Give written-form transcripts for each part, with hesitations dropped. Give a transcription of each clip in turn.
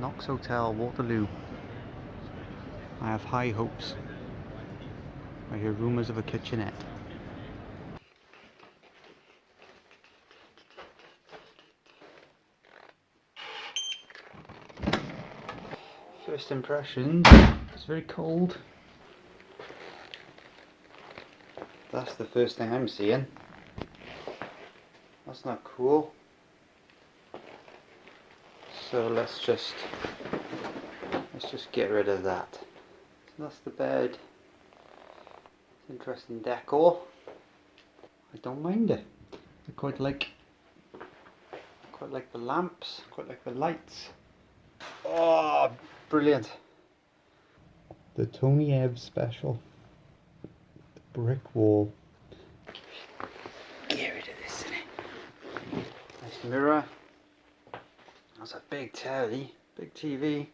Knox Hotel, Waterloo. I have high hopes. I hear rumours of a kitchenette. First impressions, it's very cold. That's the first thing I'm seeing. That's not cool. So let's just get rid of that. So that's the bed. It's interesting decor. I don't mind it. I quite like the lamps, quite like the lights. Oh, brilliant. The Tony Ebb special. The brick wall. Get rid of this, innit? Nice mirror. That's a big telly, big TV.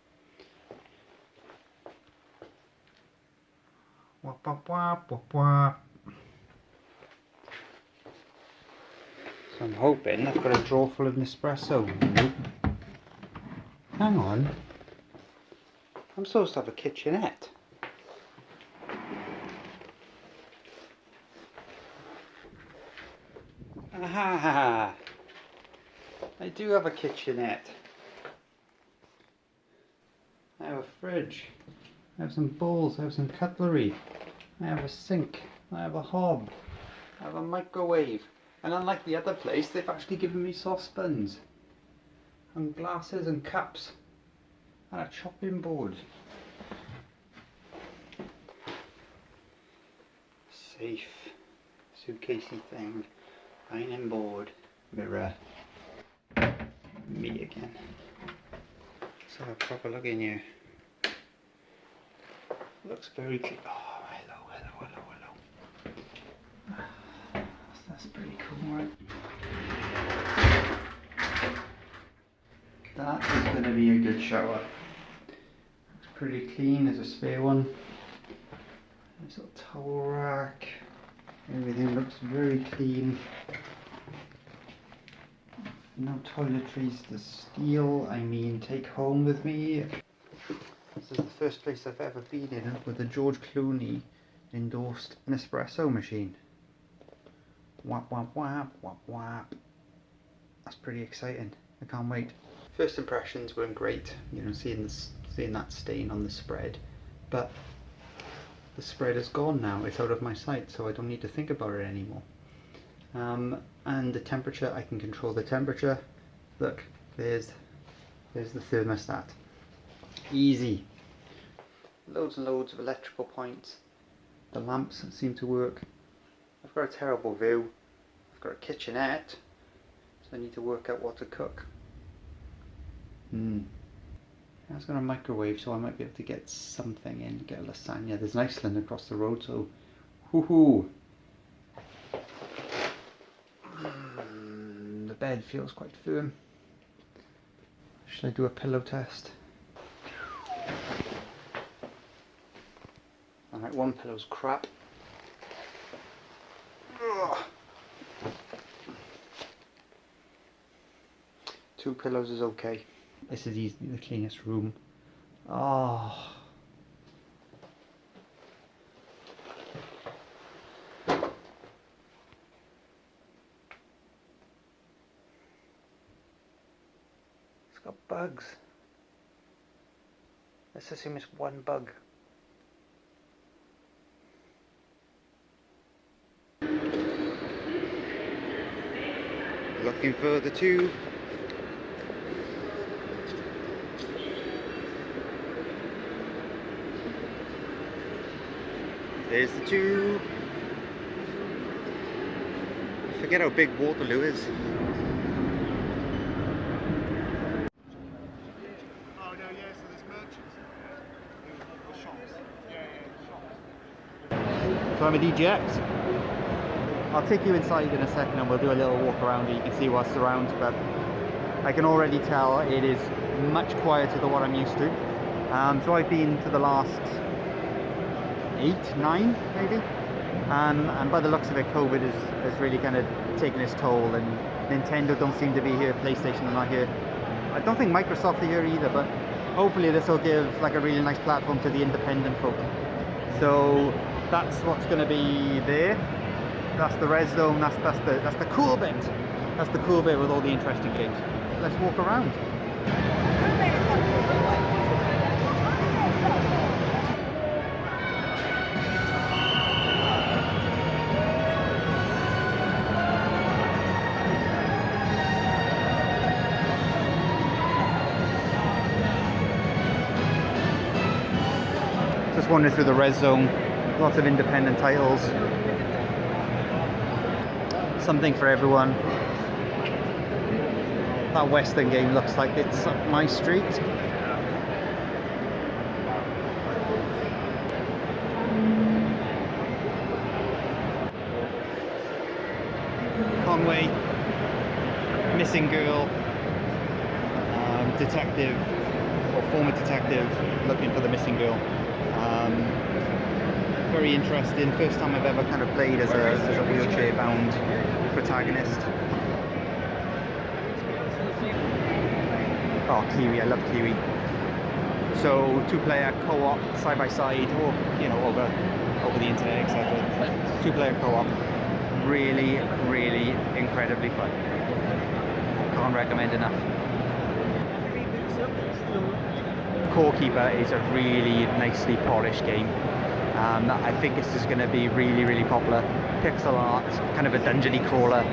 Wap wap wap wap wap. So I'm hoping I've got a drawer full of Nespresso. Nope. Hang on. I'm supposed to have a kitchenette. Aha! I do have a kitchenette. I have a fridge. I have some bowls. I have some cutlery. I have a sink. I have a hob. I have a microwave. And unlike the other place, they've actually given me saucepans. And glasses and cups. And a chopping board. Safe. Suitcasey thing. Ironing board. Mirror. Me again. Let's have a proper look in here. Looks very clean. Oh, hello. That's pretty cool, right? That is going to be a good shower. Looks pretty clean. There's a spare one. There's a towel rack. Everything looks very clean. No toiletries to steal. I mean, take home with me. This is the first place I've ever been in with a George Clooney endorsed Nespresso machine. Wap wap wap wap wap. That's pretty exciting. I can't wait. First impressions weren't great. You know, seeing that stain on the spread, but the spread is gone now. It's out of my sight, so I don't need to think about it anymore. And the temperature, I can control the temperature. Look, there's the thermostat. Easy. Loads and loads of electrical points. The lamps seem to work. I've got a terrible view. I've got a kitchenette, so I need to work out what to cook. I've got a microwave, so I might be able to get something in, get a lasagna. There's an Iceland across the road, so woohoo! The bed feels quite firm. Should I do a pillow test? Alright, one pillow's crap. Ugh. 2 pillows is okay. This is easily the cleanest room. Oh. It's got bugs. Let's assume it's one bug. Looking for the 2. There's the 2. I forget how big Waterloo is. Oh no, yeah, so there's merchants the shops. Yeah, So I'm at EGX. I'll take you inside in a second and we'll do a little walk around and you can see what's around, but I can already tell it is much quieter than what I'm used to. So I've been to the last 8, 9 maybe, and by the looks of it, COVID has really kind of taken its toll, and Nintendo don't seem to be here, PlayStation are not here. I don't think Microsoft are here either, but hopefully this will give like a really nice platform to the independent folk. So that's what's going to be there. That's the red zone. That's the cool bit. That's the cool bit with all the interesting games. Let's walk around. Just wandering through the red zone. Lots of independent titles. Something for everyone. That Western game looks like it's up my street. Conway, missing girl, detective or former detective looking for the missing girl. Very interesting. First time I've ever kind of played as a wheelchair-bound protagonist. Oh, Kiwi! I love Kiwi. So two-player co-op, side by side, or you know, over the internet, etc. Two-player co-op, really, really incredibly fun. Can't recommend enough. Core Keeper is a really nicely polished game. I think this is going to be really, really popular. Pixel art, kind of a dungeony crawler,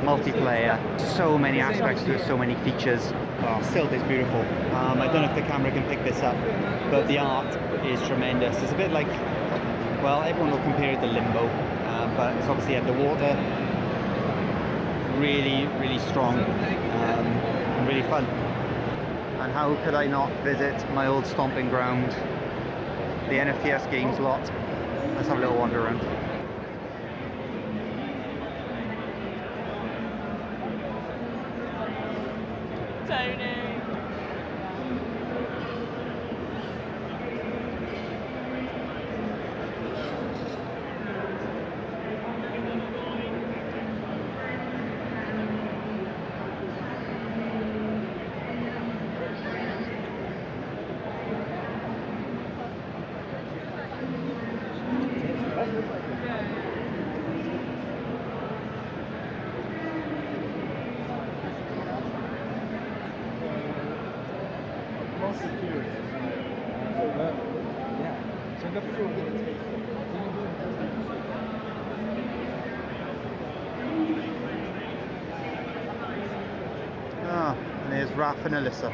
multiplayer, so many aspects to it, so many features. Oh, Silt is beautiful. I don't know if the camera can pick this up, but the art is tremendous. It's a bit like, well, everyone will compare it to Limbo, but it's obviously underwater. Really, really strong and really fun. And how could I not visit my old stomping ground, the NFTS Games lot? Let's have a little wander around. Tony. Ah, and there's Raph and Alyssa.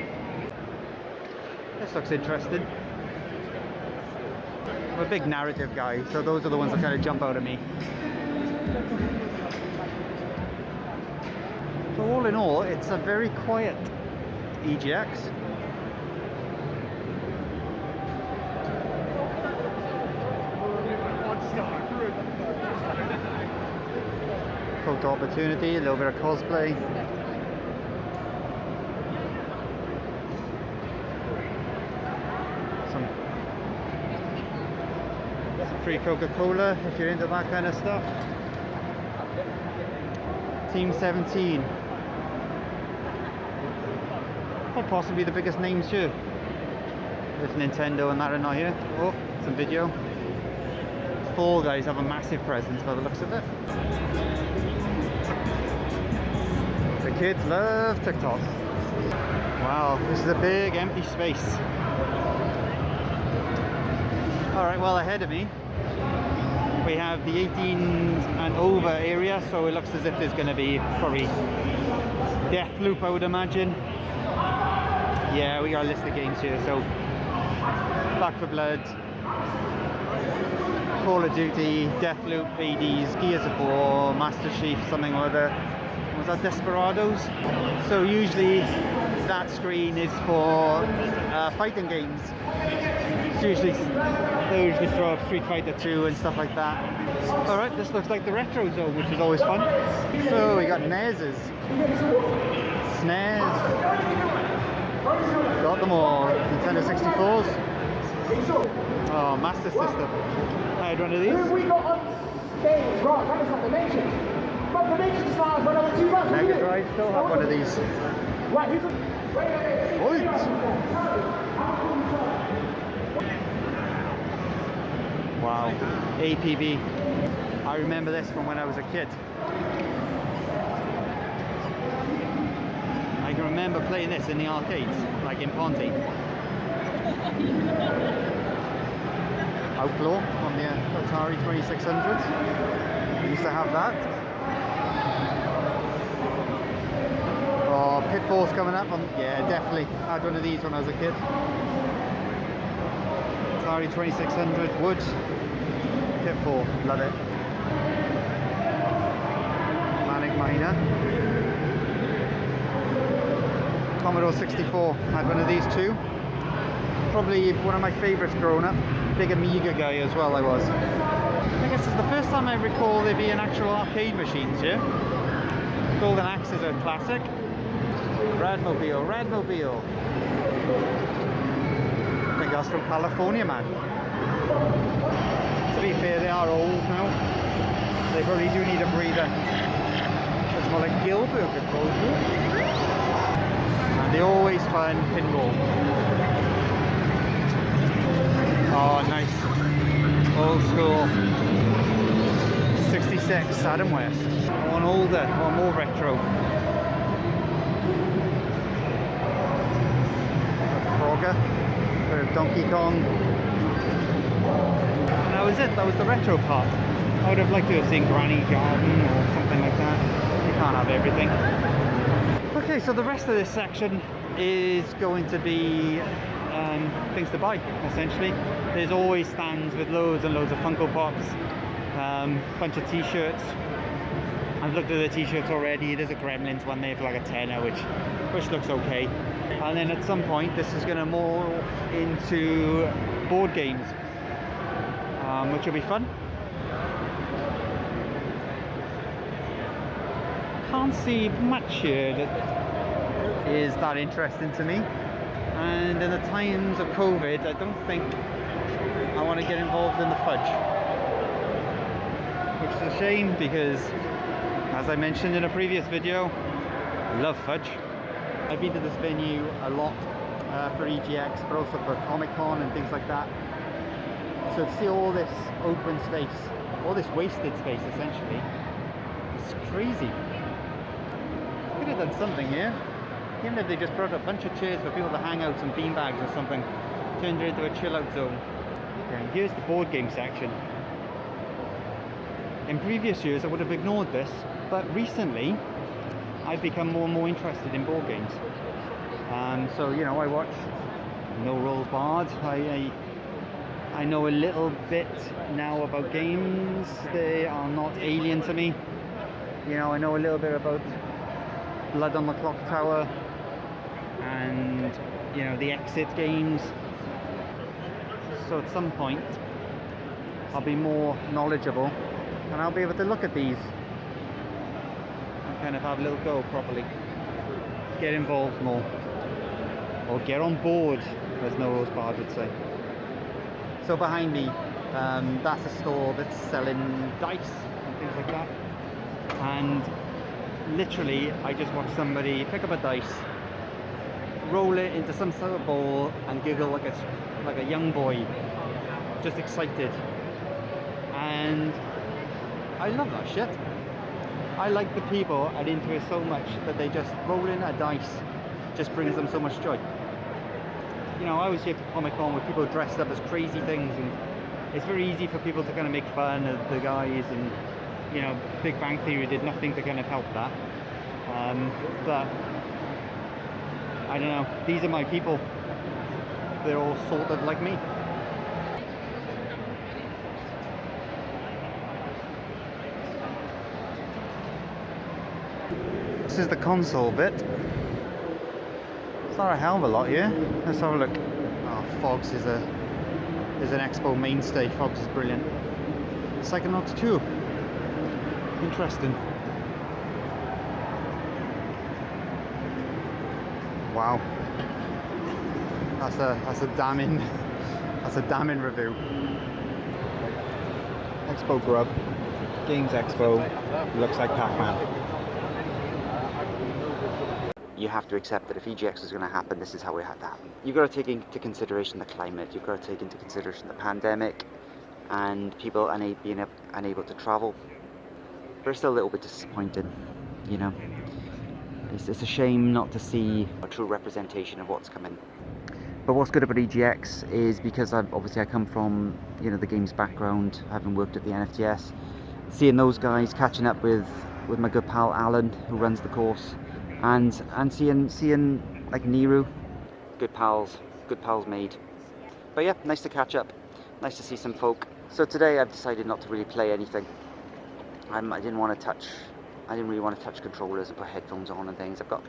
This looks interesting. I'm a big narrative guy, so those are the ones that kind of jump out at me. So all in all, it's a very quiet EGX. Photo opportunity, a little bit of cosplay. Some free Coca-Cola if you're into that kind of stuff. Team 17. Quite possibly the biggest names here. There's Nintendo and that are not here. Oh, some video. Fall Guys have a massive presence by the looks of it. The kids love TikTok. Wow, this is a big empty space. Alright, well ahead of me we have the 18 and over area, so it looks as if there's going to be probably Deathloop, I would imagine. Yeah, we got a list of games here, so Back 4 Blood, Call of Duty, Deathloop, Hades, Gears of War, Master Chief, something or other. Was that Desperados? So usually that screen is for fighting games. So usually they usually throw up Street Fighter 2 and stuff like that. Alright, this looks like the retro zone, which is always fun. So we got NES's, SNES, got them all. Nintendo 64s. Oh, Master System. I had one of these. We got on stage, right, that is not Dimensions. But Dimensions starts when I was 2 months. Mega Drive still have one of these. Right, who's Wait. Wow. APB. I remember this from when I was a kid. I can remember playing this in the arcades, like in Ponty. Outlaw on the Atari 2600. I used to have that. Oh, Pitfall's coming up. Yeah, definitely had one of these when I was a kid. Atari 2600, wood, Pitfall, love it. Manic Miner. Commodore 64, had one of these too. Probably one of my favourites growing up. Big Amiga guy as well I was. I guess it's the first time I recall there being actual arcade machines here. Golden Axe is a classic. Radmobile, Radmobile. I think that's from California, man. To be fair, they are old now. They probably do need a breather. It's more like Gilbert could call it. And they always find pinball. Oh, nice. Old school. 66, Adam West. One older, one more retro. Frogger. Bit of Donkey Kong. And that was it, that was the retro part. I would have liked to have seen Granny Garden or something like that. You can't have everything. Okay, so the rest of this section is going to be things to buy, essentially. There's always stands with loads and loads of Funko Pops, bunch of t-shirts. I've looked at the t-shirts already. There's a Gremlins one there for like a tenner, which looks okay. And then at some point this is going to morph into board games, which will be fun. Can't see much here that is that interesting to me, and in the times of COVID I don't think I want to get involved in the fudge, which is a shame because, as I mentioned in a previous video, I love fudge. I've been to this venue a lot for EGX, but also for Comic-Con and things like that. So to see all this open space, all this wasted space essentially, it's crazy. Could have done something here. Even if they just brought a bunch of chairs for people to hang out, some beanbags or something, turned it into a chill out zone. Okay, and here's the board game section. In previous years I would have ignored this, but recently I've become more and more interested in board games. So, you know, I watch No Rules Barred. I know a little bit now about games. They are not alien to me. You know, I know a little bit about Blood on the Clock Tower and, you know, the Exit games. So at some point I'll be more knowledgeable and I'll be able to look at these and kind of have a little go properly, get involved more, or get on board, as No Rules Barred would say. So behind me, that's a store that's selling dice and things like that, and literally I just watched somebody pick up a dice, roll it into some sort of ball and giggle like a young boy, just excited. And I love that shit. I like the people and into it so much that they just roll in a dice, just brings them so much joy. You know, I always hear to Comic-Con with people dressed up as crazy things, and it's very easy for people to kind of make fun of the guys, and, you know, Big Bang Theory did nothing to kind of help that. But I don't know, these are my people. They're all sort of like me. This is the console bit. It's not a hell of a lot here. Let's have a look. Oh, Fogs is an Expo mainstay. Fogs is brilliant. Psychonauts 2. Interesting. Wow. That's a damning review. Expo Grub. Games Expo. Looks like Pac-Man. You have to accept that if EGX is going to happen, this is how it had to happen. You've got to take into consideration the climate, you've got to take into consideration the pandemic, and people being unable to travel. But it's still a little bit disappointing, you know. It's a shame not to see a true representation of what's coming. But what's good about EGX is because obviously I come from, you know, the games background, having worked at the NFTS, seeing those guys, catching up with my good pal Alan, who runs the course, and seeing like Niru, good pals made. But yeah, nice to catch up, nice to see some folk. So today I've decided not to really play anything. I didn't really want to touch controllers and put headphones on and things. I've got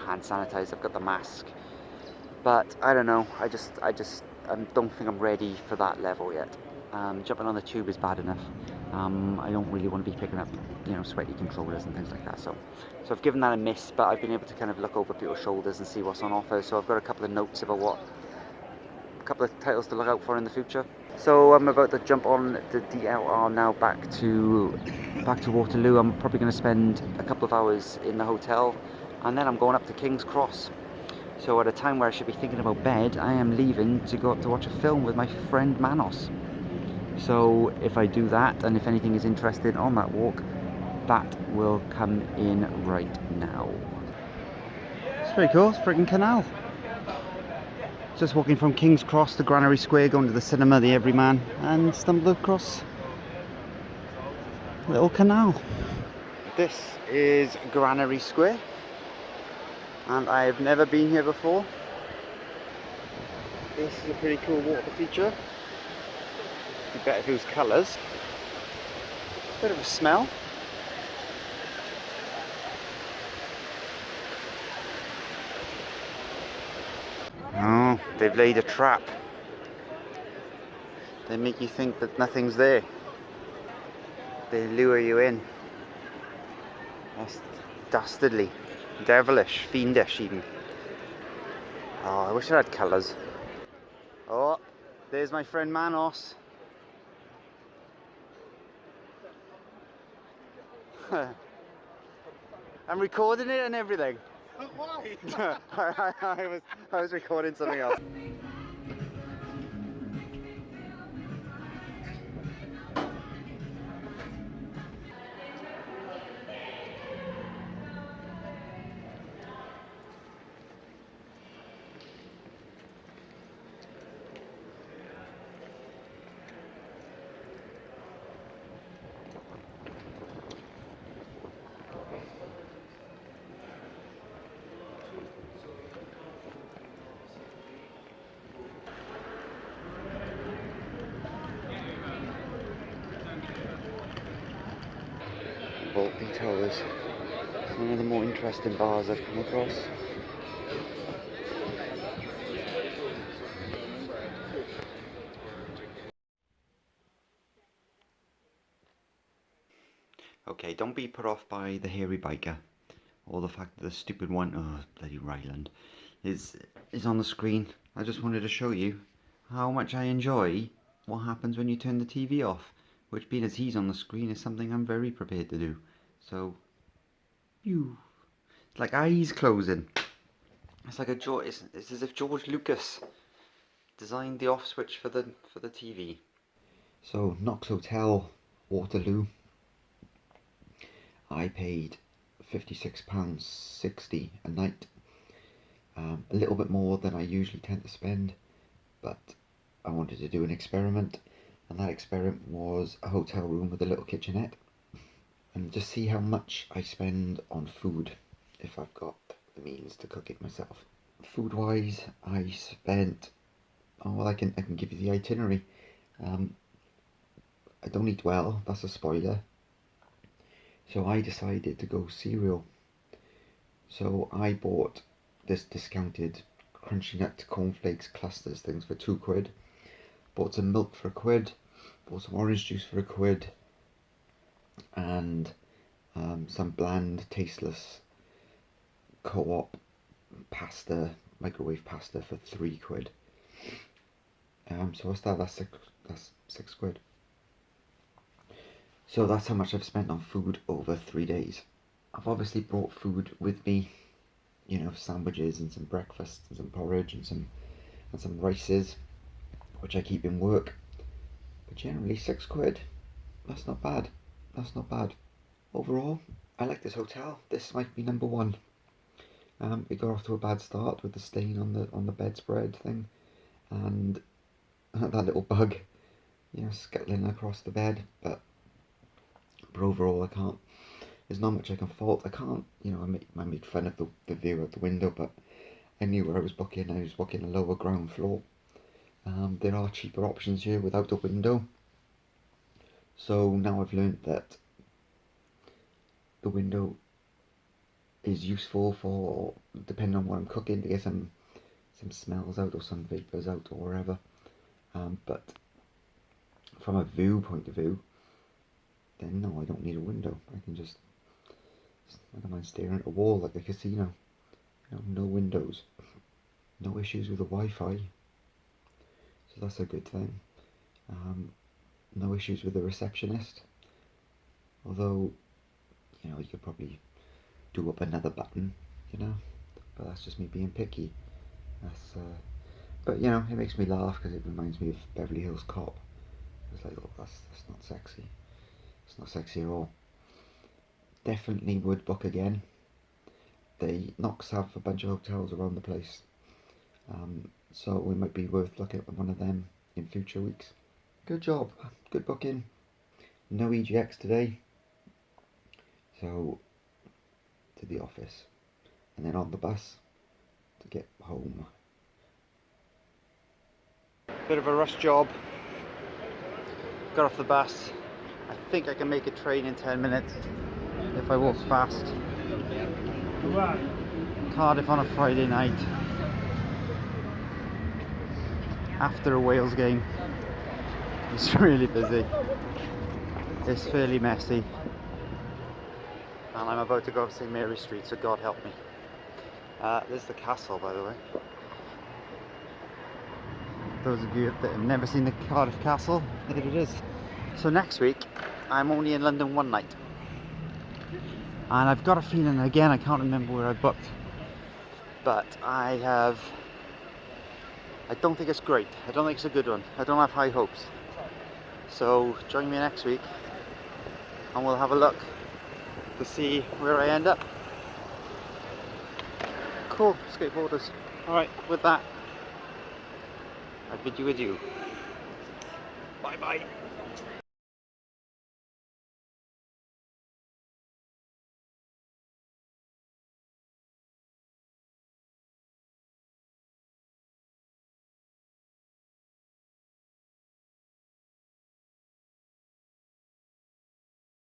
hand sanitizer, I've got the mask, but I don't know. I don't think I'm ready for that level yet. Jumping on the tube is bad enough. I don't really want to be picking up, you know, sweaty controllers and things like that. So I've given that a miss, but I've been able to kind of look over people's shoulders and see what's on offer. So I've got a couple of notes about a couple of titles to look out for in the future. So I'm about to jump on the DLR now back to Waterloo. I'm probably going to spend a couple of hours in the hotel, and then I'm going up to King's Cross. So at a time where I should be thinking about bed, I am leaving to go up to watch a film with my friend Manos. So if I do that, and if anything is interested on that walk, that will come in right now. It's pretty cool, it's a freaking canal. Just walking from King's Cross to Granary Square, going to the cinema, the Everyman, and stumbled across a little canal. This is Granary Square, and I've never been here before. This is a pretty cool water feature. You better if it was colours. Bit of a smell. Oh, they've laid a trap. They make you think that nothing's there. They lure you in. That's dastardly, devilish, fiendish even. Oh, I wish I had colours. Oh, there's my friend Manos. I'm recording it and everything. Why? I was recording something else. Vaulting Towers. It's one of the more interesting bars I've come across. Okay, don't be put off by the hairy biker, or the fact that the stupid one, oh bloody Ryland, is on the screen. I just wanted to show you how much I enjoy what happens when you turn the TV off, which being as he's on the screen is something I'm very prepared to do. So, it's like eyes closing. It's like it's as if George Lucas designed the off switch for the TV. So Knox Hotel, Waterloo. I paid £56.60 a night. A little bit more than I usually tend to spend, but I wanted to do an experiment, and that experiment was a hotel room with a little kitchenette, and just see how much I spend on food if I've got the means to cook it myself. Food wise, I spent, oh well, I can give you the itinerary. I don't eat well, that's a spoiler, so I decided to go cereal. So I bought this discounted Crunchy Nut cornflakes clusters things for £2, bought some milk for £1, bought some orange juice for £1, and some bland, tasteless Co-op pasta, microwave pasta for £3. So what's that? That's £6. So that's how much I've spent on food over 3 days. I've obviously brought food with me, you know, sandwiches and some breakfast and some porridge and some rices, which I keep in work But generally £6. That's not bad. That's not bad. Overall, I like this hotel. This might be number one. We got off to a bad start with the stain on the bedspread thing, and that little bug, you know, scuttling across the bed. But overall, I can't. There's not much I can fault. I can't, you know, I made fun of the view out the window, but I knew where I was booking. I was booking a lower ground floor. There are cheaper options here without a window. So now I've learned that the window is useful for, depending on what I'm cooking, to get some smells out or some vapours out or wherever. But from a view point of view, then no, I don't need a window. I don't mind staring at a wall like a casino. You know, no windows, no issues with the Wi-Fi, so that's a good thing. No issues with the receptionist, although, you know, you could probably do up another button, you know, but that's just me being picky. But you know, it makes me laugh because it reminds me of Beverly Hills Cop. It's like, oh, that's not sexy. It's not sexy at all. Definitely would book again. Knox have a bunch of hotels around the place, so it might be worth looking at one of them in future weeks. Good job, good booking. No EGX today, so to the office and then on the bus to get home. Bit of a rush job. Got off the bus. I think I can make a train in 10 minutes if I walk fast. Cardiff on a Friday night after a Wales game. It's really busy. It's fairly messy. And I'm about to go up St Mary Street, so God help me. There's the castle, by the way. Those of you that have never seen the Cardiff Castle, here it is. So next week, I'm only in London one night. And I've got a feeling, again, I can't remember where I booked, but I don't think it's great. I don't think it's a good one. I don't have high hopes. So join me next week and we'll have a look to see where I end up. Cool, skateboarders. Alright, with that, I bid you adieu. Bye bye.